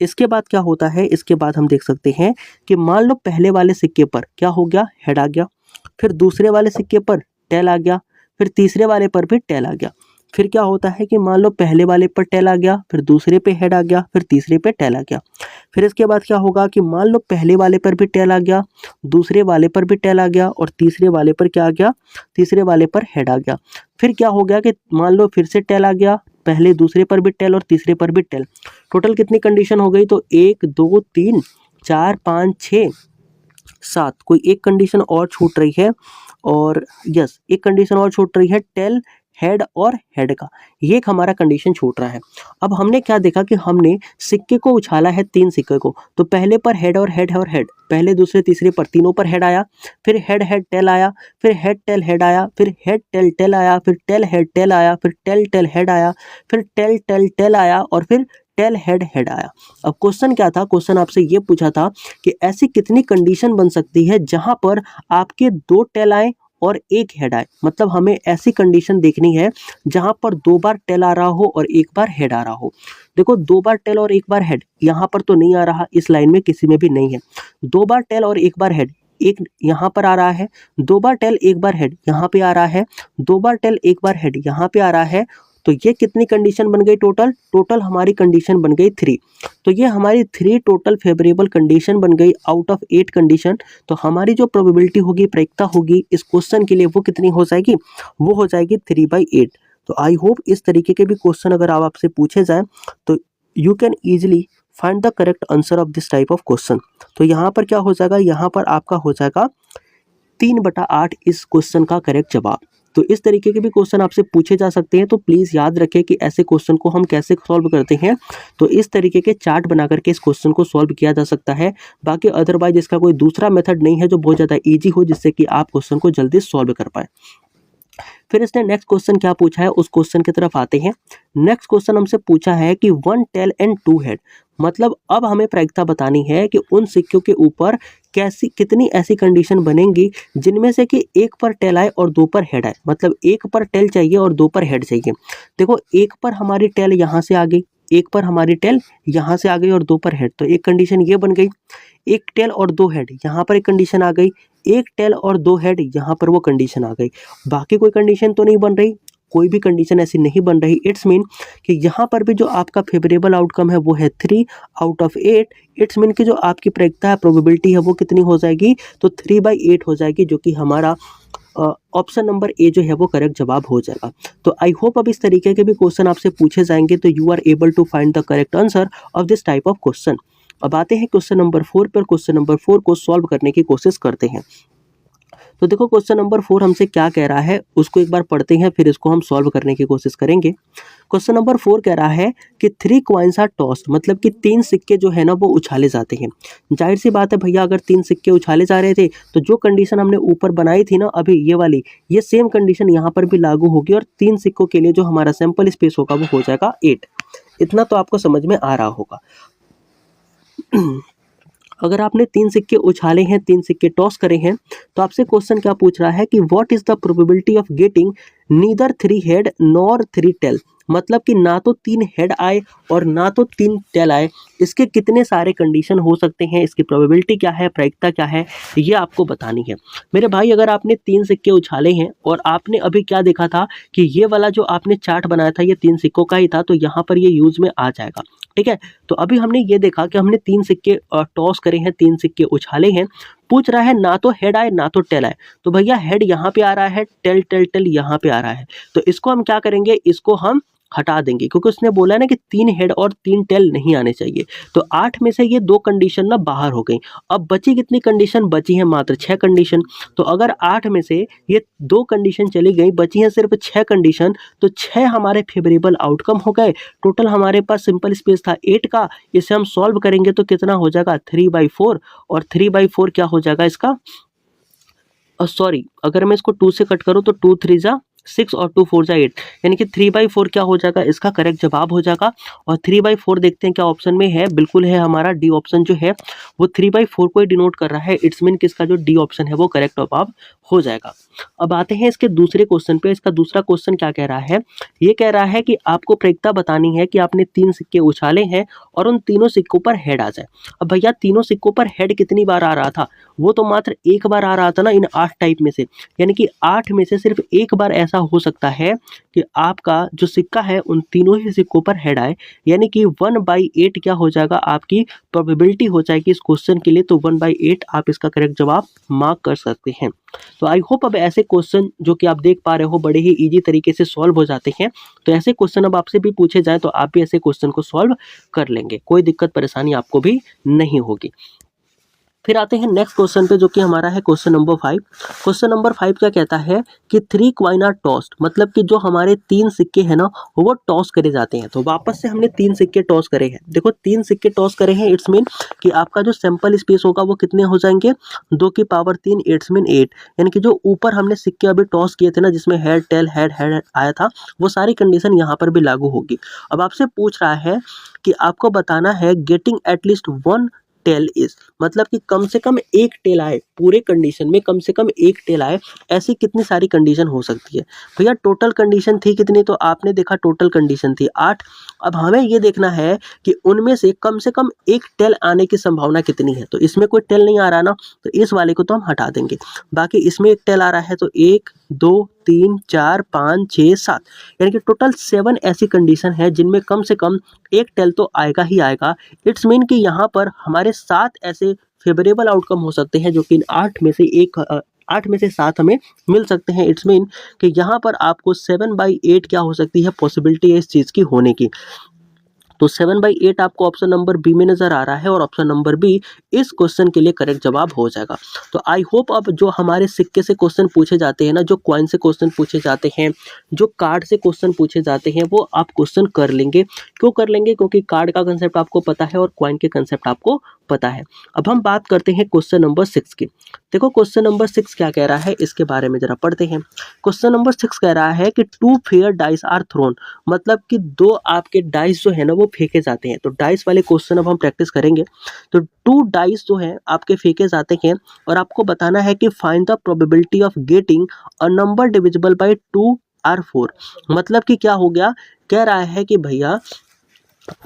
इसके बाद क्या होता है, इसके बाद हम देख सकते हैं कि मान लो पहले वाले सिक्के पर क्या हो गया, हेड आ गया, फिर दूसरे वाले सिक्के पर टेल आ गया, फिर तीसरे वाले पर भी टेल आ गया। फिर क्या होता है कि मान लो पहले वाले पर टेल आ गया, फिर दूसरे पे हेड आ गया, फिर तीसरे पे टेल आ गया। फिर इसके बाद क्या होगा कि मान लो पहले वाले पर भी टेल आ गया, दूसरे वाले पर भी टेल आ गया और तीसरे वाले पर क्या आ गया, तीसरे वाले पर हेड आ गया। फिर क्या हो गया कि मान लो फिर से टेल आ गया, पहले दूसरे पर भी टेल और तीसरे पर भी टेल। टोटल कितनी कंडीशन हो गई, तो 1 2 3 4 5 6 7, कोई एक कंडीशन और छूट रही है, और यस एक कंडीशन और छूट रही है, टेल, हेड और हेड का, ये एक हमारा कंडीशन छूट रहा है। अब हमने क्या देखा कि हमने सिक्के को उछाला है 3 सिक्के को, तो पहले पर हेड और हेड और हेड, पहले दूसरे तीसरे पर तीनों पर हेड आया, फिर हेड हेड टेल आया, फिर हेड टेल हेड आया, फिर हेड टेल टेल आया, फिर टेल हेड टेल आया, फिर टेल टेल हेड आया, फिर टेल टेल टेल आया और फिर टेल हेड हेड आया। अब क्वेश्चन क्या था, क्वेश्चन आपसे ये पूछा था कि ऐसी कितनी कंडीशन बन सकती है जहां पर आपके 2 टेल आए और 1 हेड आए। मतलब हमें ऐसी कंडीशन देखनी है जहां पर 2 बार टेल आ रहा हो और 1 बार हेड आ रहा हो। देखो 2 बार टेल और 1 बार हेड यहां पर तो नहीं आ रहा, इस लाइन में किसी में भी नहीं है। 2 बार टेल और 1 बार हेड, एक यहाँ पर आ रहा है, 2 बार टेल 1 बार हेड यहाँ पे आ रहा है, 2 बार टेल 1 बार हेड यहाँ पे आ रहा है। तो ये कितनी कंडीशन बन गई, टोटल टोटल हमारी कंडीशन बन गई 3। तो ये हमारी 3 टोटल फेवरेबल कंडीशन बन गई आउट ऑफ 8 कंडीशन। तो हमारी जो प्रोबेबिलिटी होगी, प्रायिकता होगी इस क्वेश्चन के लिए, वो कितनी हो जाएगी, वो हो जाएगी 3/8। तो आई होप इस तरीके के भी क्वेश्चन अगर आप आपसे पूछे जाए तो you can easily find the correct answer of this type of question. तो यहाँ पर क्या हो जाएगा, यहाँ पर आपका हो जाएगा 3/8 इस क्वेश्चन का करेक्ट जवाब। तो इस तरीके के भी क्वेश्चन आपसे पूछे जा सकते हैं, तो प्लीज़ याद रखें कि ऐसे क्वेश्चन को हम कैसे सॉल्व करते हैं। तो इस तरीके के चार्ट बना करके इस क्वेश्चन को सॉल्व किया जा सकता है। बाकी अदरवाइज इसका कोई दूसरा मेथड नहीं है जो बहुत ज़्यादा ईजी हो, जिससे कि आप क्वेश्चन को जल्दी सॉल्व कर पाए। फिर इसने नेक्स्ट क्वेश्चन क्या पूछा है, उस क्वेश्चन की तरफ आते हैं। नेक्स्ट क्वेश्चन हमसे पूछा है कि 1 टेल एंड 2 हेड। मतलब अब हमें प्रायिकता बतानी है कि उन सिक्कों के ऊपर कैसी कितनी ऐसी कंडीशन बनेंगी जिनमें से कि 1 पर टेल आए और 2 पर हेड आए। मतलब 1 पर टेल चाहिए और 2 पर हेड चाहिए। देखो 1 पर हमारी टेल यहाँ से आ गई, 1 पर हमारी टेल यहाँ से आ गई और 2 पर हेड, तो एक कंडीशन ये बन गई। 1 टेल और 2 हेड यहाँ पर एक कंडीशन आ गई, 1 टेल और 2 हेड यहाँ पर वो कंडीशन आ गई। बाकी कोई कंडीशन तो नहीं बन रही, कोई भी कंडीशन ऐसी नहीं बन रही। इट्स मीन कि यहाँ पर भी जो आपका फेवरेबल आउटकम है वो है 3/8। इट्स मीन कि जो आपकी प्रायिकता है, प्रोबेबिलिटी है, वो कितनी हो जाएगी, तो 3/8 हो जाएगी, जो कि हमारा ऑप्शन नंबर ए जो है वो करेक्ट जवाब हो जाएगा। तो आई होप अब इस तरीके के भी क्वेश्चन आपसे पूछे जाएंगे तो you are able to find the correct answer of this type of question. अब आते हैं क्वेश्चन नंबर 4 पर। क्वेश्चन नंबर 4 को सॉल्व करने की कोशिश करते हैं। तो देखो क्वेश्चन नंबर 4 हमसे क्या कह रहा है, उसको एक बार पढ़ते हैं, फिर इसको हम सॉल्व करने की कोशिश करेंगे। क्वेश्चन नंबर 4 कह रहा है कि 3 कॉइन्स आर टॉस्ड, मतलब कि 3 सिक्के जो है ना वो उछाले जाते हैं। जाहिर सी बात है भैया, अगर 3 सिक्के उछाले जा रहे थे तो जो कंडीशन हमने ऊपर बनाई थी ना अभी ये वाली, ये सेम कंडीशन यहाँ पर भी लागू होगी और 3 सिक्कों के लिए जो हमारा सैंपल स्पेस होगा वो हो जाएगा 8। इतना तो आपको समझ में आ रहा होगा। अगर आपने 3 सिक्के उछाले हैं, 3 सिक्के टॉस करे हैं, तो आपसे क्वेश्चन क्या पूछ रहा है कि what is the probability of getting neither 3 head nor 3 tail. मतलब कि ना तो 3 हेड आए और ना तो 3 टेल आए, इसके कितने सारे कंडीशन हो सकते हैं, इसकी प्रोबेबिलिटी क्या है, प्रायिकता क्या है, ये आपको बतानी है। मेरे भाई अगर आपने 3 सिक्के उछाले हैं और आपने अभी क्या देखा था कि ये वाला जो आपने चार्ट बनाया था ये 3 सिक्कों का ही था, तो यहाँ पर ये यूज में आ जाएगा। ठीक है, तो अभी हमने ये देखा कि हमने 3 सिक्के टॉस करे हैं, 3 सिक्के उछाले हैं। पूछ रहा है ना तो हेड आए ना तो टेल आए, तो भैया हेड यहाँ पे आ रहा है, टेल टेल टेल यहाँ पे आ रहा है, तो इसको हम क्या करेंगे, इसको हम हटा देंगे, क्योंकि उसने बोला है ना कि 3 हेड और 3 टेल नहीं आने चाहिए। तो 8 में से ये 2 कंडीशन ना बाहर हो गई। अब बची कितनी कंडीशन, बची है मात्र 6 कंडीशन। तो अगर 8 में से ये 2 कंडीशन चली गई, बची है सिर्फ 6 कंडीशन, तो 6 हमारे फेवरेबल आउटकम हो गए। टोटल हमारे पास सिंपल स्पेस था 8 का, इसे हम सॉल्व करेंगे तो कितना हो जाएगा 3/4, और 3/4 क्या हो जाएगा इसका, सॉरी अगर मैं इसको 2 से कट करूं तो 2 3 जा 6 और 2 4 जा 8, यानी कि 3/4 क्या हो जाएगा, इसका करेक्ट जवाब हो जाएगा। और 3/4 देखते हैं क्या ऑप्शन में है, बिल्कुल है, हमारा डी ऑप्शन जो है वो 3/4 को ही डिनोट कर रहा है। इट्स मीन किसका जो डी ऑप्शन है वो करेक्ट जवाब हो जाएगा। अब आते हैं इसके दूसरे क्वेश्चन पे। इसका दूसरा क्वेश्चन क्या कह रहा है, ये कह रहा है कि आपको प्रायिकता बतानी है कि आपने 3 सिक्के उछाले हैं और उन तीनों सिक्कों पर हेड आ जाए। अब भैया तीनों सिक्कों पर हेड कितनी बार आ रहा था, वो तो मात्र एक बार आ रहा था ना इन 8 टाइप में से, यानी कि 8 में से सिर्फ एक बार ऐसा हो सकता है कि आपका जो सिक्का है उन तीनों ही सिक्कों पर हेड आए, यानी कि 1/8 क्या हो जाएगा, आपकी प्रोबेबिलिटी हो जाएगी इस क्वेश्चन के लिए। तो 1/8 आप इसका करेक्ट जवाब मार्क कर सकते हैं। तो आई होप अब ऐसे क्वेश्चन जो कि आप देख पा रहे हो बड़े ही इजी तरीके से सॉल्व हो जाते हैं। तो ऐसे क्वेश्चन अब आपसे भी पूछे जाए तो आप भी ऐसे क्वेश्चन को सॉल्व कर लेंगे, कोई दिक्कत परेशानी आपको भी नहीं होगी। फिर आते हैं नेक्स्ट क्वेश्चन पे, जो कि हमारा है क्वेश्चन नंबर 5। क्वेश्चन नंबर 5 क्या कहता है कि 3 कॉइन आर टॉस्ड, मतलब कि जो हमारे 3 सिक्के हैं ना वो टॉस करे जाते हैं। तो वापस से हमने 3 सिक्के टॉस करे हैं, देखो 3 सिक्के टॉस करे हैं, इट्स मीन कि आपका जो सैंपल स्पेस होगा वो कितने हो जाएंगे, 2 की पावर 3, इट्स मीन 8। यानी कि जो ऊपर हमने सिक्के अभी टॉस किए थे ना, जिसमें हेड टेल हेड हेड आया था, वो सारी कंडीशन यहाँ पर भी लागू होगी। अब आपसे पूछ रहा है कि आपको बताना है गेटिंग एटलीस्ट 1 टेल इज, मतलब कि कम से कम एक टेल आए, पूरे कंडीशन में कम से कम एक टेल आए, ऐसी कितनी सारी कंडीशन हो सकती है। भैया टोटल कंडीशन थी कितनी, तो आपने देखा टोटल कंडीशन थी 8। अब हमें ये देखना है कि उनमें से कम एक टेल आने की संभावना कितनी है। तो इसमें कोई टेल नहीं आ रहा ना, तो इस वाले को तो हम हटा देंगे। बाकी इसमें एक टेल आ रहा है, तो 1 2 3 4 5 6 7, यानी कि टोटल 7 ऐसी कंडीशन है जिनमें कम से कम एक टेल तो आएगा ही आएगा। इट्स मीन कि यहाँ पर हमारे 7 ऐसे फेवरेबल आउटकम हो सकते हैं, जो कि इन 8 में से 7 हमें मिल सकते हैं। इट्स मीन कि यहाँ पर आपको 7/8 क्या हो सकती है, पॉसिबिलिटी है इस चीज़ की होने की। तो 7/8 आपको ऑप्शन नंबर बी में नजर आ रहा है, और ऑप्शन नंबर बी इस क्वेश्चन के लिए करेक्ट जवाब हो जाएगा। तो आई होप अब जो हमारे सिक्के से क्वेश्चन पूछे जाते हैं ना, जो कॉइन से क्वेश्चन पूछे जाते हैं, जो कार्ड से क्वेश्चन पूछे जाते हैं, वो आप क्वेश्चन कर लेंगे। क्यों कर लेंगे, क्योंकि कार्ड का कंसेप्ट आपको पता है और कॉइन के कंसेप्ट आपको पता है। अब हम बात करते हैं क्वेश्चन नंबर 6 की। देखो क्वेश्चन नंबर 6 क्या कह रहा है, इसके बारे में जरा पढ़ते हैं। क्वेश्चन नंबर 6 कह रहा है कि 2 फेयर डाइस आर थ्रोन, मतलब कि 2 आपके डाइस जो है ना वो फेंके जाते हैं। तो डाइस वाले क्वेश्चन अब हम प्रैक्टिस करेंगे। तो 2 डाइस जो है आपके फेंके जाते हैं, और आपको बताना है कि find the probability of getting a number divisible by 2 or 4। मतलब कि क्या हो गया, कह रहा है कि भैया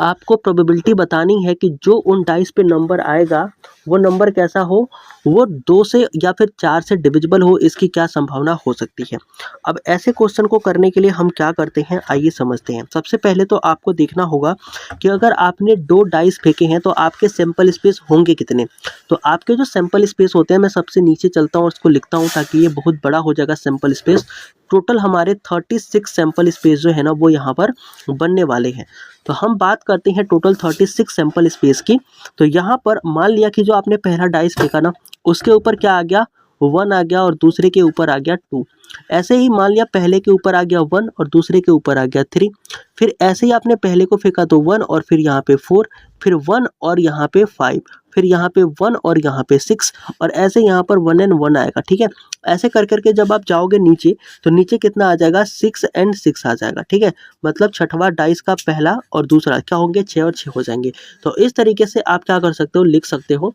आपको प्रोबेबिलिटी बतानी है कि जो उन डाइस पे नंबर आएगा वो नंबर कैसा हो, वो 2 से या फिर 4 से डिविजिबल हो, इसकी क्या संभावना हो सकती है। अब ऐसे क्वेश्चन को करने के लिए हम क्या करते हैं, आइए समझते हैं। सबसे पहले तो आपको देखना होगा कि अगर आपने 2 डाइस फेंके हैं तो आपके सैंपल स्पेस होंगे कितने। तो आपके जो सैंपल स्पेस होते हैं, मैं सबसे नीचे चलता हूँ और इसको लिखता हूँ ताकि ये बहुत बड़ा हो जाएगा सैंपल स्पेस। टोटल हमारे 36 सैंपल स्पेस जो है ना वो यहाँ पर बनने वाले हैं। तो हम बात करते हैं टोटल 36 सैंपल स्पेस की। तो यहाँ पर मान लिया कि जो आपने पहला डाइस फेंका ना, उसके ऊपर क्या आ गया, 1 आ गया, और दूसरे के ऊपर आ गया 2। ऐसे ही मान लिया पहले के ऊपर आ गया 1 और दूसरे के ऊपर आ गया 3। फिर ऐसे ही आपने पहले को फेंका तो 1 और फिर यहाँ पे 4, फिर 1 और यहाँ पे 5, फिर यहाँ पे 1 और यहाँ पे 6, और ऐसे यहाँ पर 1 and 1 आएगा। ठीक है, ऐसे कर करके जब आप जाओगे नीचे, तो नीचे कितना आ जाएगा, 6 and 6 आ जाएगा। ठीक है, मतलब छठवां डाइस का पहला और दूसरा क्या होंगे, 6 और 6 हो जाएंगे। तो इस तरीके से आप क्या कर सकते हो, लिख सकते हो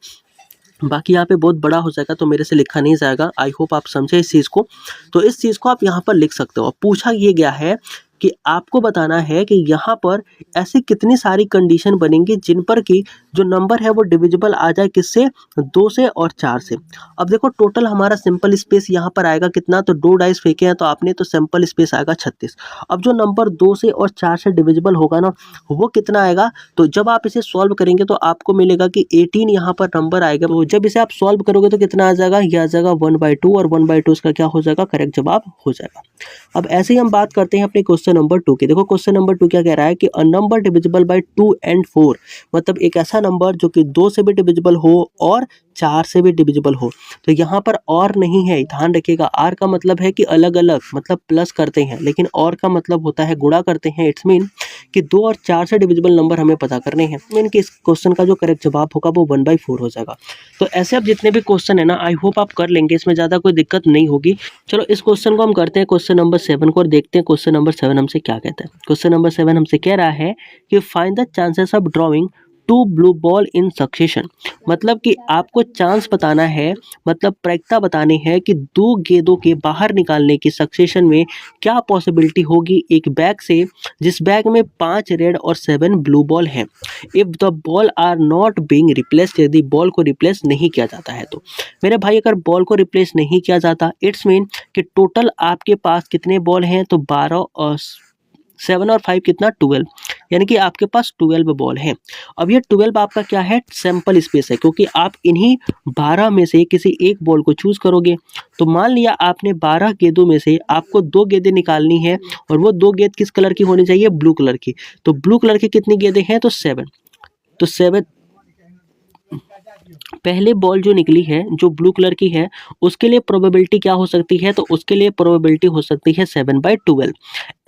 बाकी यहाँ पे बहुत बड़ा हो जाएगा तो मेरे से लिखा नहीं जाएगा। आई होप आप समझे इस चीज़ को। तो इस चीज़ को आप यहाँ पर लिख सकते हो। पूछा ये गया है कि आपको बताना है कि यहाँ पर ऐसी कितनी सारी कंडीशन बनेंगी जिन पर कि जो नंबर है वो डिविजिबल आ जाए किससे, 2 से और 4 से। अब देखो टोटल हमारा सिंपल स्पेस यहाँ पर आएगा कितना, तो 2 डाइस फेंके हैं तो आपने, तो सिंपल स्पेस आएगा 36। अब जो नंबर 2 से और 4 से डिविजिबल होगा ना, वो कितना आएगा, तो जब आप इसे सॉल्व करेंगे तो आपको मिलेगा कि 18 यहाँ पर नंबर आएगा। तो जब इसे आप सॉल्व करोगे तो कितना आ जाएगा, ये आ जाएगा 1/2 और 1/2 इसका क्या हो जाएगा, करेक्ट जवाब हो जाएगा। अब ऐसे ही हम बात करते हैं अपने क्वेश्चन नंबर 2 की। देखो क्वेश्चन नंबर 2 क्या कह रहा है कि अ नंबर डिविजिबल बाय 2 एंड 4, मतलब एक ऐसा नंबर जो कि 2 से भी डिविजिबल हो और 4 से भी डिविजिबल हो। तो यहाँ पर और नहीं है, ध्यान रखिएगा। आर का मतलब है कि अलग अलग, मतलब प्लस करते हैं, लेकिन और का मतलब होता है गुणा करते हैं। इट्स मीन कि 2 और 4 से डिविजिबल नंबर हमें पता करने हैं। मीन कि इस क्वेश्चन का जो करेक्ट जवाब होगा वो 1/4 हो जाएगा। तो ऐसे अब जितने भी क्वेश्चन है ना, आई होप आप कर लेंगे, इसमें ज़्यादा कोई दिक्कत नहीं होगी। चलो इस क्वेश्चन को हम करते हैं क्वेश्चन नंबर 7 को, और देखते हैं क्वेश्चन नंबर 7 हमसे क्या कहता है। क्वेश्चन नंबर 7 हमसे कह रहा है कि find the chances of drawing 2 blue ball in succession, मतलब कि आपको चांस बताना है, मतलब प्रायिकता बतानी है कि 2 गेंदों के बाहर निकालने की सक्सेशन में क्या पॉसिबिलिटी होगी एक बैग से, जिस बैग में 5 रेड और 7 ब्लू बॉल हैं। If the ball are not being replaced, यदि बॉल को रिप्लेस नहीं किया जाता है तो मेरे भाई, अगर बॉल को रिप्लेस नहीं किया जाता, इट्स मीन कि टोटल आपके पास कितने बॉल हैं, तो 12 और 7 और 5 कितना, 12, यानी कि आपके पास 12 बॉल हैं। अब ये 12 आपका क्या है, सैंपल स्पेस है, क्योंकि आप इन्हीं 12 में से किसी एक बॉल को चूज करोगे। तो मान लिया आपने 12 गेंदों में से आपको 2 गेंदें निकालनी है, और वो 2 गेंद किस कलर की होनी चाहिए, ब्लू कलर की। तो ब्लू कलर की कितनी गेंदें हैं, तो 7। तो 7 पहले बॉल जो निकली है जो ब्लू कलर की है, उसके लिए प्रोबेबिलिटी क्या हो सकती है, तो उसके लिए प्रोबेबिलिटी हो सकती है 7/12।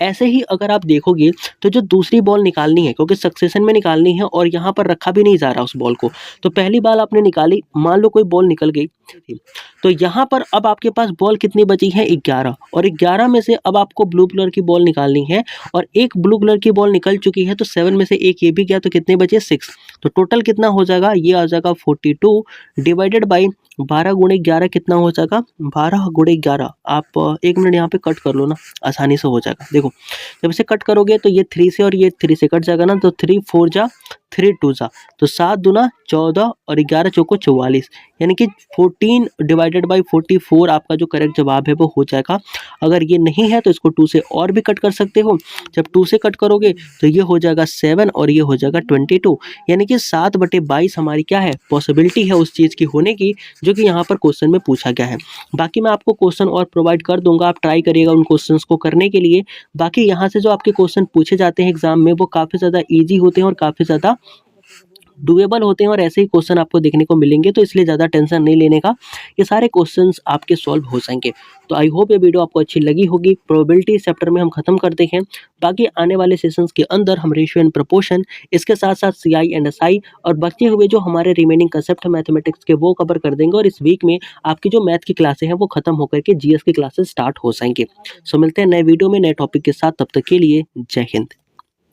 ऐसे ही अगर आप देखोगे तो जो दूसरी बॉल निकालनी है, क्योंकि सक्सेशन में निकालनी है और यहाँ पर रखा भी नहीं जा रहा उस बॉल को, तो पहली बॉल आपने निकाली, मान लो कोई बॉल निकल गई थी, तो यहाँ पर अब आपके पास बॉल कितनी बची है, 11, और 11 में से अब आपको ब्लू कलर की बॉल निकालनी है, और एक ब्लू कलर की बॉल निकल चुकी है, तो 7 में से एक ये भी गया, तो कितने बचे, 6। तो टोटल कितना हो जाएगा, ये आ जाएगा 42 डिवाइडेड बाई 12 गुणे 11 कितना हो जाएगा, 12 गुणे 11। आप 1 मिनट यहाँ पे कट कर लो ना, आसानी से हो जाएगा। देखो जब इसे कट करोगे तो ये 3 से और ये 3 से कट जाएगा ना, तो 3 4 जा 3 2 जा, तो 7 दूना 14 और 11 चौको 44, यानी कि 14 डिवाइडेड बाई 44 आपका जो करेक्ट जवाब है वो हो जाएगा। अगर ये नहीं है तो इसको 2 से और भी कट कर सकते हो। जब 2 से कट करोगे तो ये हो जाएगा 7 और ये हो जाएगा 22, यानी कि 7/22 हमारी क्या है, पॉसिबिलिटी है उस चीज़ की होने की जो कि यहाँ पर क्वेश्चन में पूछा गया है। बाकी मैं आपको क्वेश्चन और प्रोवाइड कर दूंगा, आप ट्राई करिएगा उन क्वेश्चंस को करने के लिए। बाकी यहाँ से जो आपके क्वेश्चन पूछे जाते हैं एग्जाम में वो काफ़ी ज़्यादा ईजी होते हैं और काफ़ी ज़्यादा डुएबल होते हैं, और ऐसे ही क्वेश्चन आपको देखने को मिलेंगे, तो इसलिए ज़्यादा टेंशन नहीं लेने का, ये सारे क्वेश्चंस आपके सॉल्व हो जाएंगे। तो आई होप ये वीडियो आपको अच्छी लगी होगी। प्रोबेबिलिटी चैप्टर में हम खत्म करते हैं। बाकी आने वाले सेशंस के अंदर हम रेशियो एंड प्रोपोर्शन, इसके साथ साथ सीआई एंड एसआई और बचे हुए जो हमारे रिमेनिंग कंसेप्ट मैथमेटिक्स के वो कवर कर देंगे, और इस वीक में आपकी जो मैथ की क्लासें हैं वो खत्म होकर के जीएस की क्लासेस स्टार्ट हो जाएंगे। सो मिलते हैं नए वीडियो में नए टॉपिक के साथ, तब तक के लिए जय हिंद।